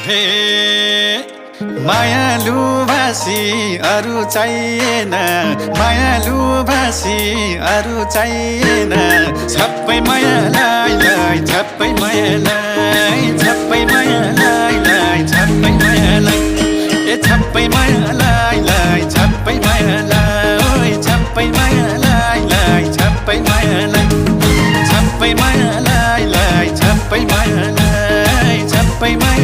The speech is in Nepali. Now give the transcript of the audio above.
हे मायालु भाषी अरू चाहिएन मायालु भाषी अरू चाहिएन छप्पै मायालाई छप्पै मायालाई छप्पै मायालाई छप्पै मायालाई ए छप्पै मायालाई छप्पै मायालाई छप्पै मायालाई छप्पै मायालाई छप्पै मायालाई छप्पै मायालाई छप्पै मायालाई